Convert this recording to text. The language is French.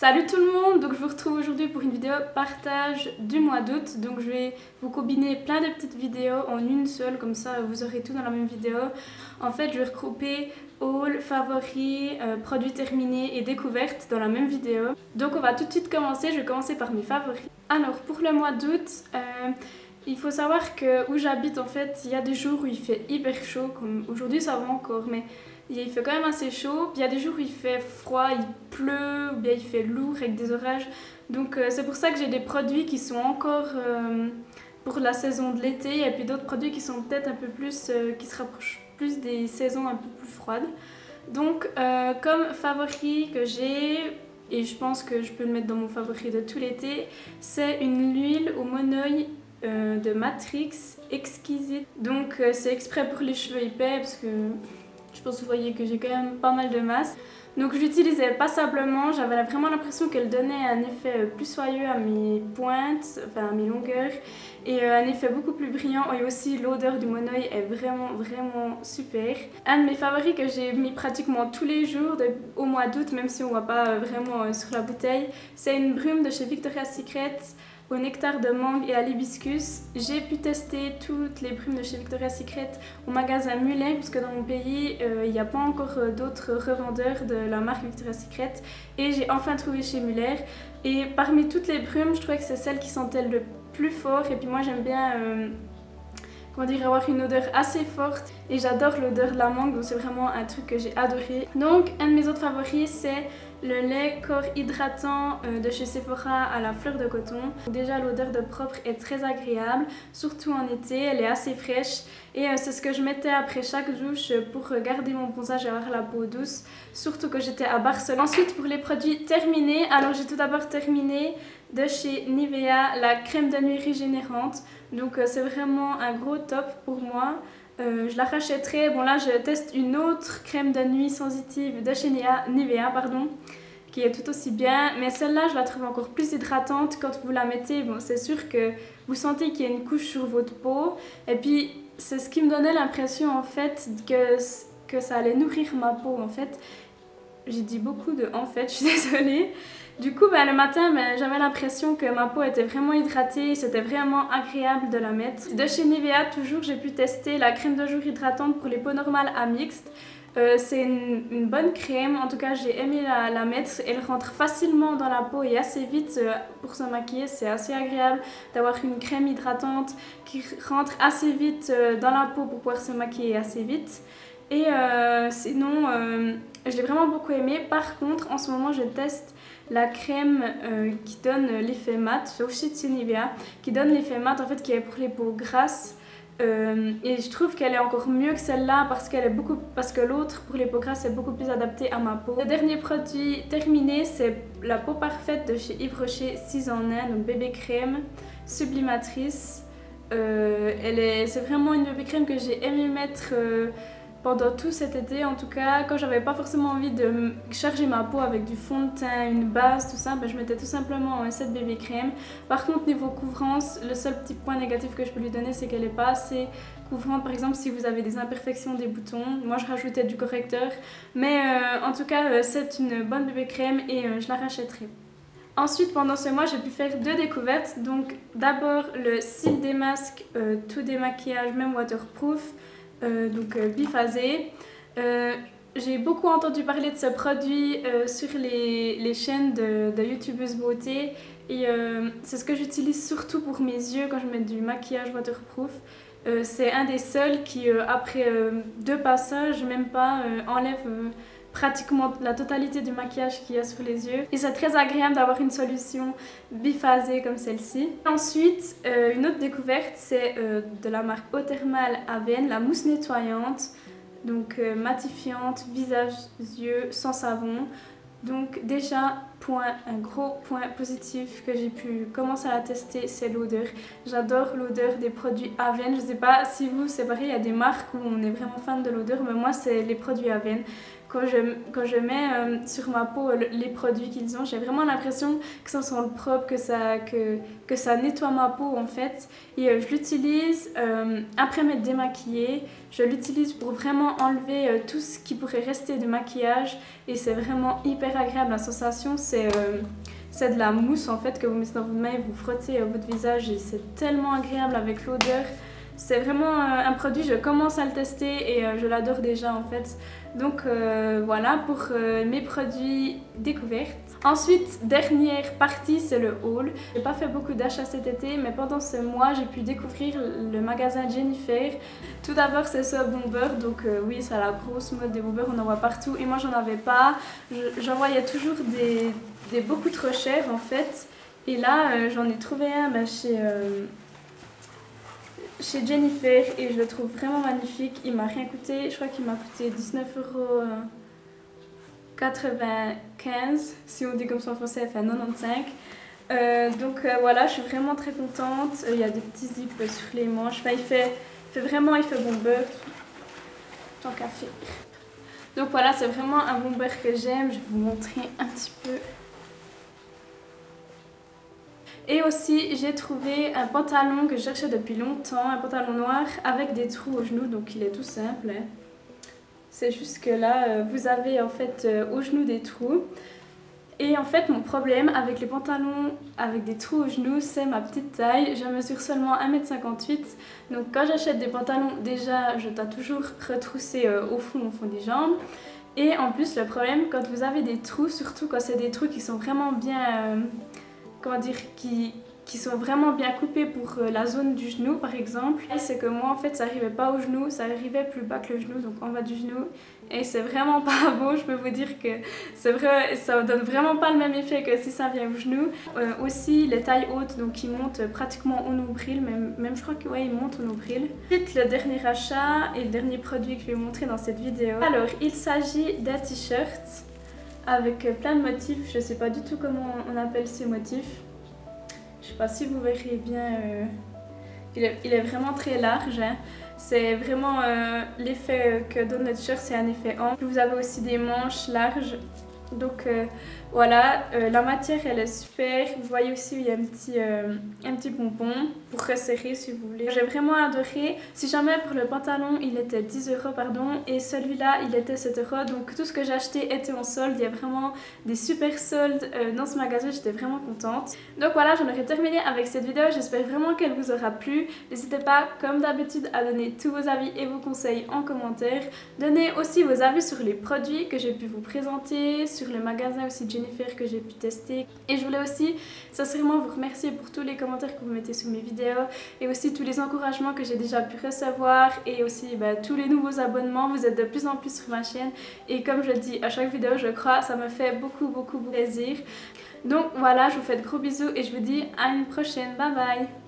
Salut tout le monde, donc je vous retrouve aujourd'hui pour une vidéo partage du mois d'août. Donc je vais vous combiner plein de petites vidéos en une seule, comme ça vous aurez tout dans la même vidéo. En fait je vais regrouper haul, favoris, produits terminés et découvertes dans la même vidéo. Donc on va tout de suite commencer, je vais commencer par mes favoris. Alors pour le mois d'août, il faut savoir que où j'habite en fait, il y a des jours où il fait hyper chaud, comme aujourd'hui ça va encore, mais il fait quand même assez chaud. Puis il y a des jours où il fait froid, il pleut, ou bien il fait lourd avec des orages. Donc c'est pour ça que j'ai des produits qui sont encore pour la saison de l'été, et puis d'autres produits qui sont peut-être un peu plus, qui se rapprochent plus des saisons un peu plus froides. Donc comme favori que j'ai, et je pense que je peux le mettre dans mon favori de tout l'été, c'est une huile au monoï de Matrix Exquisite. Donc c'est exprès pour les cheveux épais parce que je pense que vous voyez que j'ai quand même pas mal de masse. Donc je l'utilisais passablement, j'avais vraiment l'impression qu'elle donnait un effet plus soyeux à mes pointes, enfin à mes longueurs, et un effet beaucoup plus brillant. Et aussi l'odeur du monoï est vraiment super. Un de mes favoris que j'ai mis pratiquement tous les jours au mois d'août, même si on voit pas vraiment sur la bouteille, c'est une brume de chez Victoria's Secret au nectar de mangue et à l'hibiscus. J'ai pu tester toutes les brumes de chez Victoria's Secret au magasin Muller, parce que dans mon pays, il n'y a pas encore d'autres revendeurs de la marque Victoria's Secret. Et j'ai enfin trouvé chez Muller. Et parmi toutes les brumes, je trouvais que c'est celle qui sentait le plus fort. Et puis moi, j'aime bien comment dire, avoir une odeur assez forte. Et j'adore l'odeur de la mangue, donc c'est vraiment un truc que j'ai adoré. Donc, un de mes autres favoris, c'est le lait corps hydratant de chez Sephora à la fleur de coton. Déjà l'odeur de propre est très agréable, surtout en été, elle est assez fraîche et c'est ce que je mettais après chaque douche pour garder mon bronzage et avoir la peau douce, surtout que j'étais à Barcelone. Ensuite pour les produits terminés, alors j'ai tout d'abord terminé de chez Nivea la crème de nuit régénérante, donc c'est vraiment un gros top pour moi. Je la rachèterai. Bon là je teste une autre crème de nuit sensitive de chez Nivea, qui est tout aussi bien, mais celle-là je la trouve encore plus hydratante. Quand vous la mettez, bon, c'est sûr que vous sentez qu'il y a une couche sur votre peau, et puis c'est ce qui me donnait l'impression en fait que ça allait nourrir ma peau en fait. J'ai dit beaucoup de en fait, je suis désolée. Du coup, le matin, j'avais l'impression que ma peau était vraiment hydratée, c'était vraiment agréable de la mettre. De chez Nivea, toujours, j'ai pu tester la crème de jour hydratante pour les peaux normales à mixte. C'est une bonne crème, en tout cas j'ai aimé la mettre, elle rentre facilement dans la peau et assez vite pour se maquiller, c'est assez agréable d'avoir une crème hydratante qui rentre assez vite dans la peau pour pouvoir se maquiller assez vite. Et sinon, je l'ai vraiment beaucoup aimé. Par contre, en ce moment je teste la crème qui donne l'effet mat, c'est aussi de chez Nivea, qui donne l'effet mat en fait, qui est pour les peaux grasses. Et je trouve qu'elle est encore mieux que celle-là parce que l'autre pour les peaux grasses est beaucoup plus adapté à ma peau. Le dernier produit terminé, c'est la peau parfaite de chez Yves Rocher 6 en 1, donc bébé crème sublimatrice. C'est vraiment une bébé crème que j'ai aimé mettre pendant tout cet été. En tout cas, quand j'avais pas forcément envie de charger ma peau avec du fond de teint, une base, tout ça, je mettais tout simplement cette bébé crème. Par contre, niveau couvrance, le seul petit point négatif que je peux lui donner, c'est qu'elle est pas assez couvrante. Par exemple, si vous avez des imperfections des boutons, moi je rajoutais du correcteur. Mais en tout cas, c'est une bonne bébé crème et je la rachèterai. Ensuite, pendant ce mois, j'ai pu faire deux découvertes. Donc d'abord le cils des masques tout démaquillage, même waterproof. Donc biphasé. J'ai beaucoup entendu parler de ce produit sur les chaînes de youtubeuses beauté et c'est ce que j'utilise surtout pour mes yeux quand je mets du maquillage waterproof. C'est un des seuls qui après deux passages, même pas, enlève pratiquement la totalité du maquillage qu'il y a sur les yeux. Et c'est très agréable d'avoir une solution biphasée comme celle-ci. Ensuite, une autre découverte, c'est de la marque Eau Thermale Avène, la mousse nettoyante, donc matifiante, visage, yeux, sans savon. Donc déjà, un gros point positif que j'ai pu commencer à la tester, c'est l'odeur. J'adore l'odeur des produits Avène. Je sais pas si vous, c'est pareil, il y a des marques où on est vraiment fan de l'odeur, mais moi c'est les produits Avène. quand je mets sur ma peau les produits qu'ils ont, j'ai vraiment l'impression que ça sent le propre, que ça nettoie ma peau en fait. Et je l'utilise après m'être démaquillée. Je l'utilise pour vraiment enlever tout ce qui pourrait rester de maquillage. Et c'est vraiment hyper agréable. La sensation, c'est de la mousse en fait que vous mettez dans votre main et vous frottez votre visage. Et c'est tellement agréable avec l'odeur. C'est vraiment un produit, je commence à le tester et je l'adore déjà en fait. Donc voilà pour mes produits découvertes. Ensuite, dernière partie, c'est le haul. J'ai pas fait beaucoup d'achats cet été, mais pendant ce mois, j'ai pu découvrir le magasin Jennifer. Tout d'abord, c'est ce bomber, donc oui, c'est la grosse mode des bombers, on en voit partout. Et moi, j'en avais pas. J'en voyais toujours des beaucoup trop chers en fait. Et là, j'en ai trouvé un chez Jennifer et je le trouve vraiment magnifique. Il m'a rien coûté, je crois qu'il m'a coûté 19,95 €, si on dit comme ça en français, enfin 95. Donc voilà, je suis vraiment très contente. Il y a des petits zips sur les manches. Enfin, il fait bomber, tant qu'à faire. Donc voilà, c'est vraiment un bomber que j'aime. Je vais vous montrer un petit peu. Et aussi, j'ai trouvé un pantalon que je cherchais depuis longtemps, un pantalon noir avec des trous aux genoux, donc il est tout simple. C'est juste que là, vous avez en fait aux genoux des trous. Et en fait, mon problème avec les pantalons avec des trous aux genoux, c'est ma petite taille. Je mesure seulement 1,58 m. Donc quand j'achète des pantalons, déjà, je dois toujours retrousser au fond des jambes. Et en plus, le problème, quand vous avez des trous, surtout quand c'est des trous qui sont vraiment bien... comment dire, qui sont vraiment bien coupés pour la zone du genou par exemple. Et c'est que moi en fait ça arrivait pas au genou, ça arrivait plus bas que le genou, donc en bas du genou. Et c'est vraiment pas beau, je peux vous dire que c'est vrai, ça donne vraiment pas le même effet que si ça vient au genou. Aussi les tailles hautes, donc ils montent pratiquement au nombril, même je crois que ouais, ils montent au nombril. Ensuite le dernier achat et le dernier produit que je vais vous montrer dans cette vidéo. Alors il s'agit d'un t-shirt avec plein de motifs, je sais pas du tout comment on appelle ces motifs. Je sais pas si vous verrez bien, il est vraiment très large. Hein. C'est vraiment l'effet que donne notre t-shirt, c'est un effet ample. Vous avez aussi des manches larges. Donc voilà, la matière elle est super. Vous voyez aussi il y a un petit pompon pour resserrer si vous voulez. J'ai vraiment adoré. Si jamais pour le pantalon il était 10 € pardon, et celui-là il était 7 €. Donc tout ce que j'ai acheté était en solde. Il y a vraiment des super soldes dans ce magasin, j'étais vraiment contente. Donc voilà, j'en aurais terminé avec cette vidéo. J'espère vraiment qu'elle vous aura plu. N'hésitez pas comme d'habitude à donner tous vos avis et vos conseils en commentaire. Donnez aussi vos avis sur les produits que j'ai pu vous présenter, sur le magasin aussi Jennifer que j'ai pu tester. Et je voulais aussi sincèrement vous remercier pour tous les commentaires que vous mettez sous mes vidéos et aussi tous les encouragements que j'ai déjà pu recevoir et aussi tous les nouveaux abonnements. Vous êtes de plus en plus sur ma chaîne et comme je le dis à chaque vidéo, je crois, ça me fait beaucoup plaisir. Donc voilà, je vous fais de gros bisous et je vous dis à une prochaine. Bye bye.